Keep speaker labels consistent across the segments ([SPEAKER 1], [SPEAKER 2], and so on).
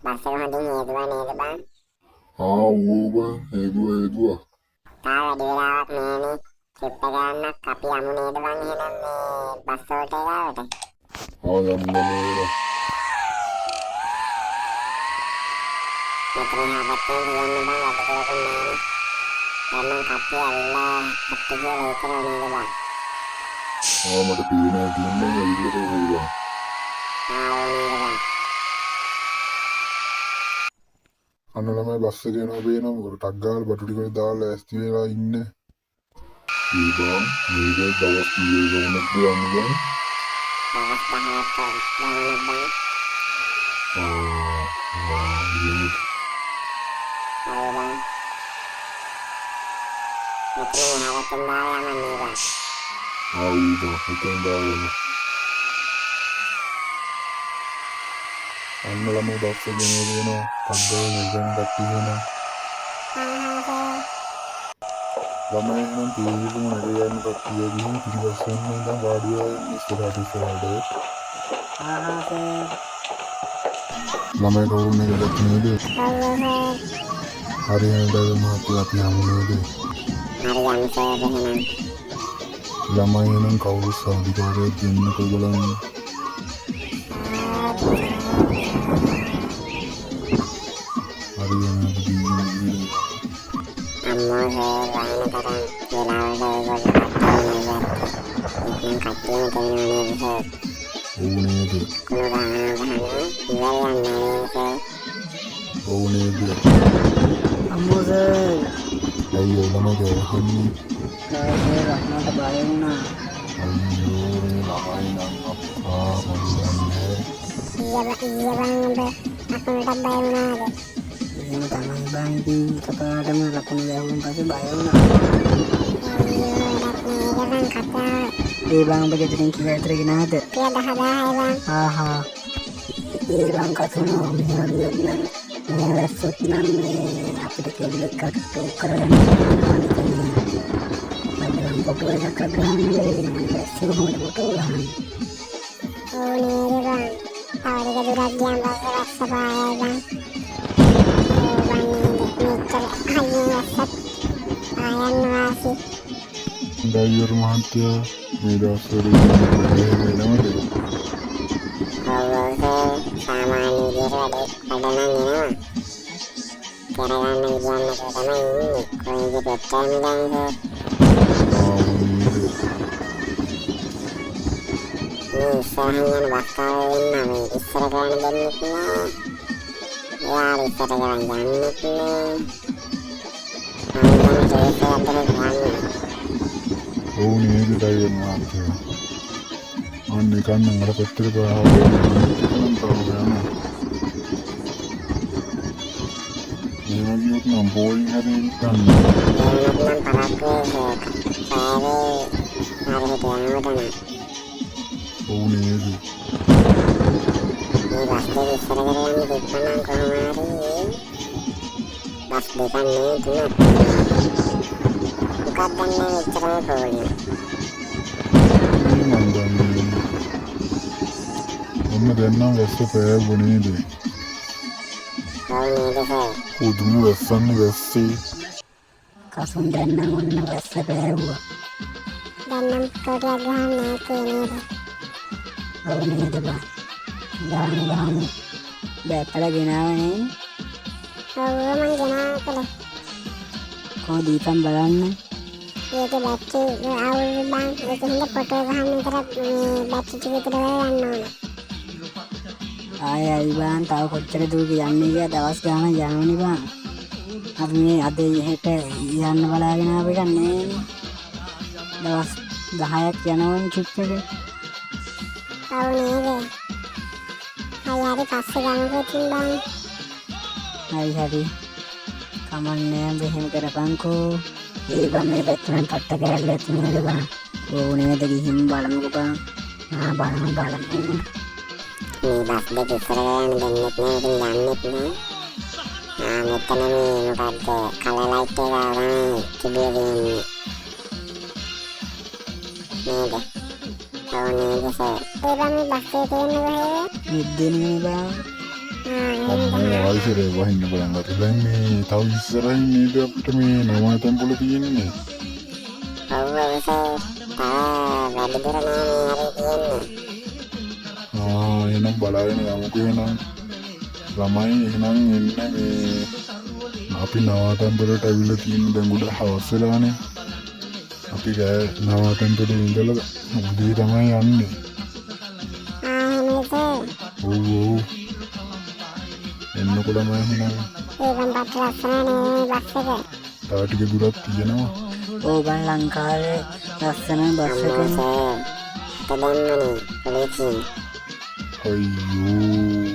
[SPEAKER 1] Bus එක හොඳින් හේදුවා නේද බං?
[SPEAKER 2] ඌ බං හේදුවා.
[SPEAKER 1] තා වැඩි වෙලාවක් නෑනේ. ට්‍රිප් එක ගන්නක් අපි යමු නේද බං එහෙනම් මේ බස් වලට ගාවට.
[SPEAKER 2] යමු නේද.
[SPEAKER 1] මෙතන හැබැයි කියන්න බං වැඩ කරපු නෑනේ. දැන් නම් කට්ටිය ඇවිල්ලා කට්ටිය කියලා ඒක නේද බං?
[SPEAKER 2] මට පීනවා කියන්නේ එළියට ගියා.
[SPEAKER 1] නේද බං?
[SPEAKER 2] අන්න ළමයි බස් එකේ යනවා බේනවා මොකද ටක් ගාලා බටු ටික දාලා ඇස්ති වෙලා ඉන්නේ. බං මේක දවස් කීයක වුණත් යන්නේ බං.
[SPEAKER 1] දවස් 10ක් ගමනක් බං. හරි බං. මෙතන හැවටෙන් දාලා යන්නේ බං.
[SPEAKER 2] හිතෙන් දාගෙන. අන්න ළමයි බස් එකේ යනවා ටක් ගාලා ඉඳන් ගත්තා. ළමයි නම් තීරුම නැගයන් කට්ටිය ගිහින් පිටිපස්සෙන් ඉඳන් වාඩි වෙලා ඉස්සරහට. ළමයි කවුරුනේ ගලක් නේද? හරි හරිද මහත්තයා අපි යමු නේද?
[SPEAKER 1] හරි යමු සර් එහෙනම්.
[SPEAKER 2] ළමයි නම් කවුරු සාධිකාරයක් දෙන්නකෝ බලන්න. හරි යනවා
[SPEAKER 1] අම්මා සර් වයින් කරන් වෙලාවට ඒගොල්ලෝ කට්ටිය තේරෙන්නේ සර්.
[SPEAKER 2] ඔව් නේද? ඔව් නේද?
[SPEAKER 3] අම්මෝ සර්
[SPEAKER 2] අයියෝ ළමයි ගහන්නේ.
[SPEAKER 3] නෑ සර් රත්නට බය වුණා.
[SPEAKER 2] අයියෝ ළමයි නම් අප්පා මොන්නේ.
[SPEAKER 1] ඊයවංග අකුණට බය වුණාද?
[SPEAKER 3] එහෙම තමයි බං ඉතින් එකපාරටම ලකුණු දැහුවන් පස්සේ බය වුණා.
[SPEAKER 1] ඊයවං කතා
[SPEAKER 3] ඒ බං ඔබ ගෙදරින් කියලා ඇතර ගෙනාද?
[SPEAKER 1] පිය 10 බං.
[SPEAKER 3] ආහා ඒ බං කතුනෝ මෙහෙම වැස්සොත් නම් අපිට කෙල්ලෙක් කට්ටෝ කරගන්න අදනම් පොටෝ එකක් ගහන්නේ වැස්සුමකට පොටෝ ගහන්නේ.
[SPEAKER 1] ඕ නේද බං. තවරික දුරක් ගියන් බස් වැස්ස පායයි බං.
[SPEAKER 2] ඩයිවර් මහත්තයා මේ දවස්වල වෙනවද?
[SPEAKER 1] සාමාන්‍ය විදිහට වැඩ නම් එනවා. කරගන්න විදිහක් තමයි ඉන්නේ. කොයිද පෙට්‍රල් මිලන්නේ? මේ ඉස්සරහින් යන බස්කාරය වෙන්න මේ ඉස්සර කරන්න දෙන්නෙත් නෑ. එයා ඉස්සර කරන් යන්නෙත් නෑ. අන්න ඒක අතර ගන්න.
[SPEAKER 2] ඔව් නේද ඩයිවර් මහත්තයා. අන්න කන්න අර පෙට්‍රල් ගාවා නම් තමයි. එහෙම ගියොත් නම් බෝයින් හැදෙන්න ගන්න.
[SPEAKER 1] එහෙනම් පරක්කේ සාවේ හරි හිටියනවද?
[SPEAKER 2] ඔව් නේද?
[SPEAKER 1] මේ බස් දෙක ඉස්සර කරගෙන දෙපණන් කොහොම බස් දෙකක් නේ තුනක්. මොකක්ද මේ මෙච්චරම ප්‍රෝබ්ලම්?
[SPEAKER 2] මම දන්නේ. ඔන්න දැන් නම් වැස්ස පෑවුවා නේද?
[SPEAKER 1] ඔව් නේද සර්.
[SPEAKER 2] පුදුම වැස්සන්නේ වැස්සේ.
[SPEAKER 3] කසුන් දැන් නම් ඔන්න වැස්ස පෑවුවා.
[SPEAKER 1] දැන් නම් කොටියක් ගහන්න නැත්තේ නේද?
[SPEAKER 3] ඔව් නේද බං. ගහන්න බැප්පල ගෙනාවනේ.
[SPEAKER 1] ඔව් මං ගෙනාවා.
[SPEAKER 3] කොහොම දීපන් බලන්න.
[SPEAKER 1] ඒක බැටරි අවුල් බං. ඒක හින්දා ෆොටෝ ගහන්න විතරක් මේ බැටරි ටික විතර ගන්න ඕන.
[SPEAKER 3] ආයි බං තව කොච්චර දුර යන්නේ කියලා දවස් ගානක් යනවනේ බං. අපි මේ අද හෙට යන්න බලාගෙන ආව එක නේ. දවස් 10ක් යනවනේ ට්‍රිප් එක.
[SPEAKER 1] ඔව් නේද? හරි පස්සේ ගමු බං.
[SPEAKER 3] හරි කමන්නේ මෙහෙම කරපන්කෝ. ඒ බං මේ පැත්තෙන් පට්ට කරලා තියෙනවද බං? ඕ නේද ගිහින් බලමුකෝ බං. බලමු.
[SPEAKER 1] මේ බස් දෙක ඉස්සර ගන්න දෙන්නෙත් නෑ ඉතින් යන්නෙත් නෑ. මෙතන මේ මොකද්ද කලර් ලයිට් එක ගානේ තිබිය දෙන්නේ. නේද? ඔව් නේද සර්. ඒ බං බස් එකේ තියෙන්නේ කොහෙද?
[SPEAKER 3] මිද්දේනේ බං.
[SPEAKER 2] අම්මෝ ආයිසරේ වහින්න පටන් ගත්තා. දැන් මේ තව ඉස්සරහින් නේද අපිට මේ නවන තැන්වල තියෙන්නේ.
[SPEAKER 1] ඔව් සර්. වැඩි දුර නෑ මේ හරි තියෙන්නේ.
[SPEAKER 2] එහෙනම් බලාගෙන යමුකෝ එහෙනම්. ළමයි එහෙනම් එන්න මේ අපි නවාතැන්පලට ඇවිල්ලා තියෙන දැන් උඩ හවස් වෙලානේ. අපි නවාතැන්පලේ ඉඳලා උදේ තමයි යන්නේ.
[SPEAKER 1] එහෙනම් සර්.
[SPEAKER 2] ඔව් එන්නකො ළමයි එහෙනම්.
[SPEAKER 1] ඒකම් බත් ලස්සනනේ බස් එක.
[SPEAKER 2] තව ටික දුරක් තියෙනවා.
[SPEAKER 3] ඕ බං ලංකාවේ ලස්සන බස් එකනේ.
[SPEAKER 1] සර්. තදන්නනේ පොලිසියෙන්.
[SPEAKER 2] අයියෝ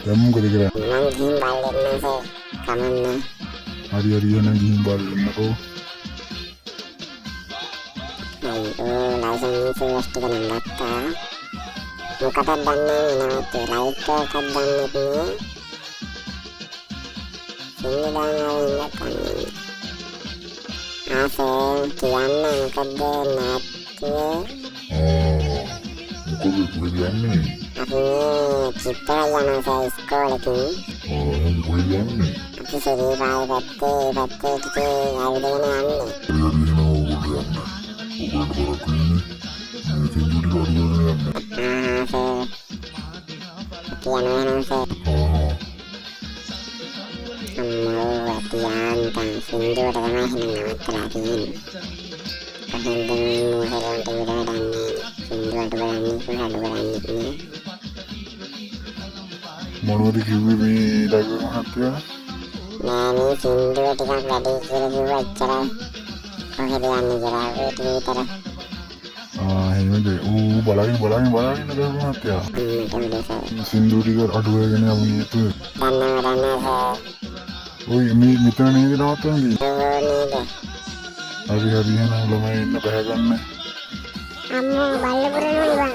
[SPEAKER 2] දැන් මොකද කරන්නේ?
[SPEAKER 1] මං ගිහින් බලන්න සර්. කමන්නේ.
[SPEAKER 2] හරි එහෙනම් ගිහින් බලන්නකෝ.
[SPEAKER 1] අයියෝ ලයිසන්ස් එක ටික නම් ගත්තා. මොකටද දන්නේ නේද? ලයිට් එකක් ගන්නෙත් නෑ. සිංහලංගාවේ ඉන්න ආසෝ කියන්න මොකද නැත්තේ?
[SPEAKER 2] මොකද කියන්නේ?
[SPEAKER 1] අපි චිත්‍ර යනවා ඉස්කෝලේකින්.
[SPEAKER 2] එහෙනම් කොහෙද යන්නේ?
[SPEAKER 1] අපි සරීරාය පැත්තේ ටිකේ ඇවිදගෙන යන්නේ. කියනවා සර්. අම්මෝ අපියන්තන් සින්දුවට තමයි එහෙනම් නවත්තලා තියෙන්නේ. කොහෙන්ද මොහොතකට විතරන්නේ සින්දුවට බලන්නේ කොහොමද බලන්නේ?
[SPEAKER 2] මොනවද කිව්වේ මේ ඩග්ග මහත්තයා?
[SPEAKER 1] නෑනේ සින්දුව ටිකක් වැඩි කියලා කිව්වා එච්චරයි. කොහෙද යන්නේ කියලා ඒක විතර.
[SPEAKER 2] එහෙමද? බලන්න ඩග්ග මහත්තයා. සින්දු ටික අඩු වෙගෙන යමු නේද?
[SPEAKER 1] දන්නවා
[SPEAKER 2] ඔය මේ මෙතන නේද නවත්තන්නේ?
[SPEAKER 1] නේද?
[SPEAKER 2] හරි එහෙනම් ළමයි ඉන්න බහ ගන්න.
[SPEAKER 1] අම්මෝ බල්ලපුරනෝ ඉවන්.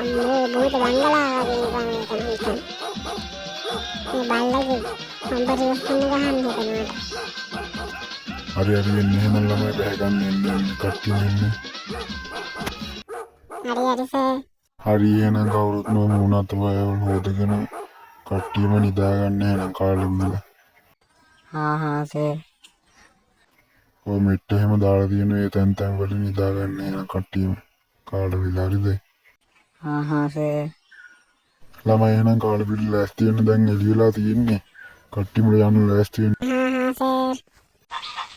[SPEAKER 1] අම්මෝ භූත බංගලාව වගේ නිකන් හිතන්න. මේ බල්ලගේ සම්බරි වස්තුන ගහන්න හිතනවා.
[SPEAKER 2] හරි එන්න එහෙනම් ළමයි බහ ගන්න එන්න කට්ටිය ඉන්න.
[SPEAKER 1] හරි සර්.
[SPEAKER 2] හරි එහෙනම් කවුරුත් නොමුණත් වයවල් හොදගෙන කට්ටියම නිදා ගන්න එහෙනම් කාලෙ ඉඳලා.
[SPEAKER 3] සර්.
[SPEAKER 2] ඔය මෙට්ට එහෙම දාලා තියෙන ඒ තැන් වල නිදා ගන්න එහෙනම් කට්ටියම කාලෙ විලා හරිද?
[SPEAKER 3] සර්.
[SPEAKER 2] ළමයි එහෙනම් කාලෙ පිළි ලෑස්ති වෙන්න දැන් එළියලා තියෙන්නේ. කට්ටියම යන්න ලෑස්ති වෙන්න.
[SPEAKER 1] සර්.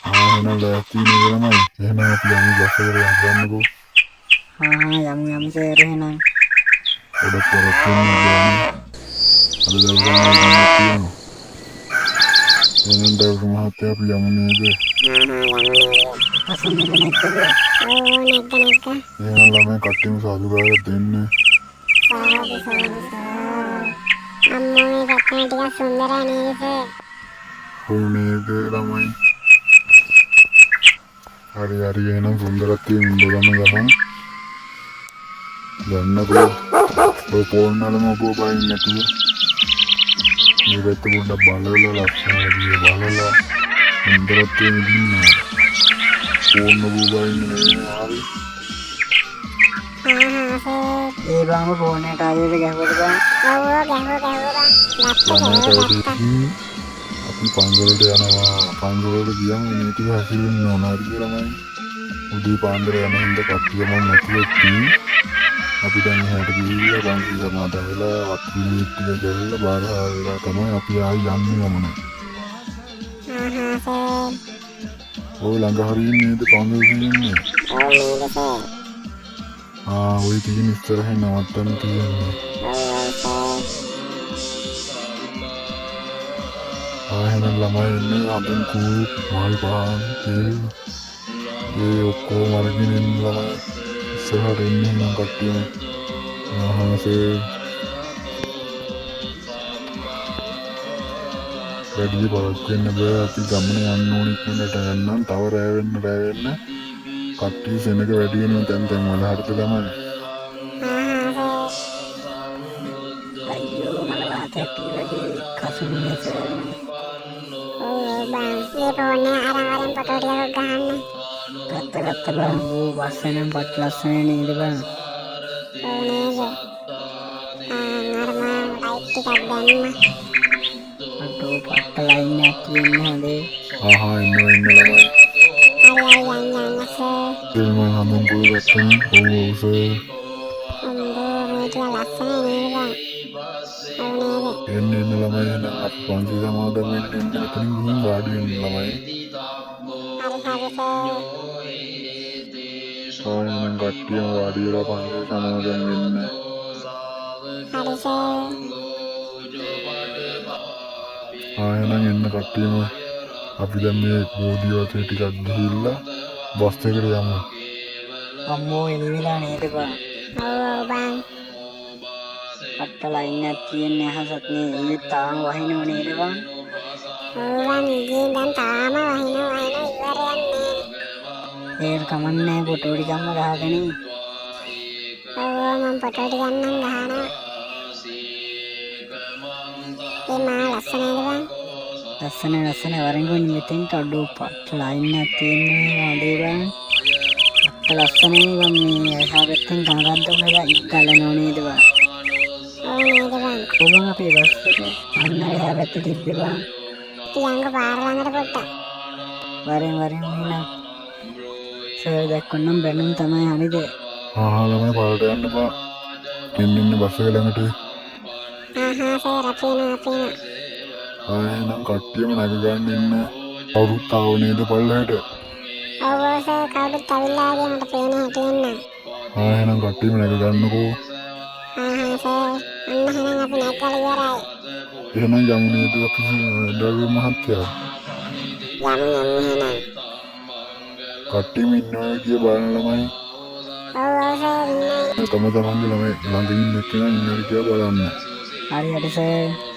[SPEAKER 2] එහෙනම් ලෑස්ති නේද ළමයි? එහෙනම් අපි යමු බස් එකට යන්නකෝ.
[SPEAKER 3] යම් සර් එහෙනම්.
[SPEAKER 2] ඔඩක් කරත් වෙනවා. අද දවල්වල තියෙනවා. එහෙනම් ඩග්ග මහත්තයා අපි යමු නේද? එහෙනම් ළමයි කට්ටියම සාදුකාරයක් දෙන්න.
[SPEAKER 1] අම්මෝ මේ පැත්තේ ටිකක් සුන්දරයි නේද සර්?
[SPEAKER 2] ඔව් නේද ළමයි? හරි එහෙනම් සුන්දරත්වයෙන් ඉඳගන්න ගමන්. ගන්නකෝ. ඔය පොන්නලම ඔබ බයින් නැතුව. මේ පැත්ත පොඩ්ඩක් බලලා ලස්සනට බලලා සුන්දරත්වයෙන් ඉන්නවා. පොන්න ඔබ බයින් නෙවෙයි.
[SPEAKER 3] ඒ බාම ෆෝන් එකට ආයෙත් ගැහුවද බං?
[SPEAKER 2] අපි පන්සලට යනවා. පන්සලට ගියම මේ ටික හැසිරෙන්න ඕන හරිද ළමයි? උදේ පාන්දර යන හින්දා කට්ටියම නැතුව ඉතින් අපි දැන් එහාට ගිහිල්ලා පන්සල සමාදන් වෙලා වත්පිළිවෙත් ටික ගල්ලා බාරහා වෙලා තමයි අපි ආයි යන්නේ යමුනේ. ඔය ළඟ හරියින් නේද පන්සල තියෙන්නේ? ඔය තියෙන ඉස්සරහින් නවත්තන්න තියෙන්නේ. එහෙනම් ළමයි ඉන්නේ අපෙන් කූප් මල් පාන් තෙල් ඒ ඔක්කොම අරගෙන ඉන්න ළමයි ඉස්සරහට එන්නේ නම් කට්ටියම. වැඩි බලක් වෙන්න බෑ. අපි ගමන යන්න ඕන ඉක්මනට යන්නම්. තව රැ වෙන්න කට්ටිය සෙනඟ වැඩි වෙන තැන් වල හරිද ළමයි?
[SPEAKER 3] අයියෝ මල වාතයක් කියලා කසුනේ සර්.
[SPEAKER 1] බං මේ ෆෝනේ අරන් ෆොටෝ ටිකක් ගන්න.
[SPEAKER 3] ගත්ත බං ඌ වස්සනම් පට ලස්සන නේද බං?
[SPEAKER 1] ඕ නේද? නර්මල් ලයිට් ටිකක් දැම්මා.
[SPEAKER 3] අටෝ පට්ට ලයින් එකක් තියෙන්නේ හොඳේ.
[SPEAKER 2] එන්න ළමයි.
[SPEAKER 1] හරි යන්න සර්.
[SPEAKER 2] මම හඳුන් කුළු ගත්තම ඔව් සර්.
[SPEAKER 1] අම්බෝ මේ ටික ලස්සනයි නේද බං? ඔව් නේද?
[SPEAKER 2] එන්න ළමයි එහෙනම් අපි පන්සල් සමාදන් වෙන්න එතනින් ගිහින් වාඩි වෙන්න ළමයි.
[SPEAKER 1] හරි සර්.
[SPEAKER 2] එහෙනම් කට්ටියම වාඩි වෙලා පන්සල් සමාදන් වෙන්න.
[SPEAKER 1] හරි සර්.
[SPEAKER 2] එහෙනම් එන්න කට්ටියම අපි දැන් මේ බෝධි වත්තේ ටිකක් ගිහිල්ලා බස් එකට යමු.
[SPEAKER 3] අම්මෝ එළි වෙලා නේද බං?
[SPEAKER 1] ඔව් බං.
[SPEAKER 3] පට්ට ලයින් එකක් තියෙන්නේ අහසත් නේ. ඒ තාම වහිනව නේද බං?
[SPEAKER 1] ඔව් බං ඉතින් දැන් තාම වහිනවා ඉවරයක් නෑ.
[SPEAKER 3] ඒක කමන්නේ ෆොටෝ ටිකක්ම ගහගෙන.
[SPEAKER 1] ඔව් මම ෆොටෝ ටිකක් නම් ගහනවා. ඒ මා ලස්සනයිද බං?
[SPEAKER 3] ලස්සන වරෙන්ගොන් මෙතෙන්ට අඩෝ පට්ට ලයින් එකක් තියෙන්නේ හොඳේ බං. පට්ට ලස්සනයි බං මේ එහා පැත්තෙන් කනගද්ද ඔයලා ඉක්කලනෝ නේද බං?
[SPEAKER 1] ඔව් නේද බං?
[SPEAKER 3] කොහොම අපේ බස් එක අන්න එහා පැත්තේ තිබ්බේ බං.
[SPEAKER 1] තියංග පාර ළඟට පොට්ටක්.
[SPEAKER 3] වරෙන් එන්න. සර් දැක්කොනම් බැනුම් තමයි හරිද?
[SPEAKER 2] ළමයි පාරට යන්න බා. එන්න බස් එක ළඟට.
[SPEAKER 1] සර් අපේන.
[SPEAKER 2] එහෙනම් කට්ටියම නැග ගන්න ඉන්න. කවුරුත් ආව නේද පල්ලෙහාට?
[SPEAKER 1] ඔව් සර් කවුරුත් ඇවිල්ලා ආවේ මට පේන හැටි එන්න.
[SPEAKER 2] එහෙනම් කට්ටියම නැග ගන්නකෝ.
[SPEAKER 1] සර් අන්න එහෙනම් අපි නැගලා ඉවරයි.
[SPEAKER 2] එහෙනම් යමු නේද අපි ඩ්‍රයිවර් මහත්තයා.
[SPEAKER 1] යමු එහෙනම්.
[SPEAKER 2] කට්ටියම ඉන්නවා කිය බලන ළමයි.
[SPEAKER 1] ඔව් සර් ඉන්නයි.
[SPEAKER 2] තමන්ගේ ළමයි ළඟ ඉන්න කෙනා ඉන්නවද කියලා බලන්න.
[SPEAKER 3] හරි සර්.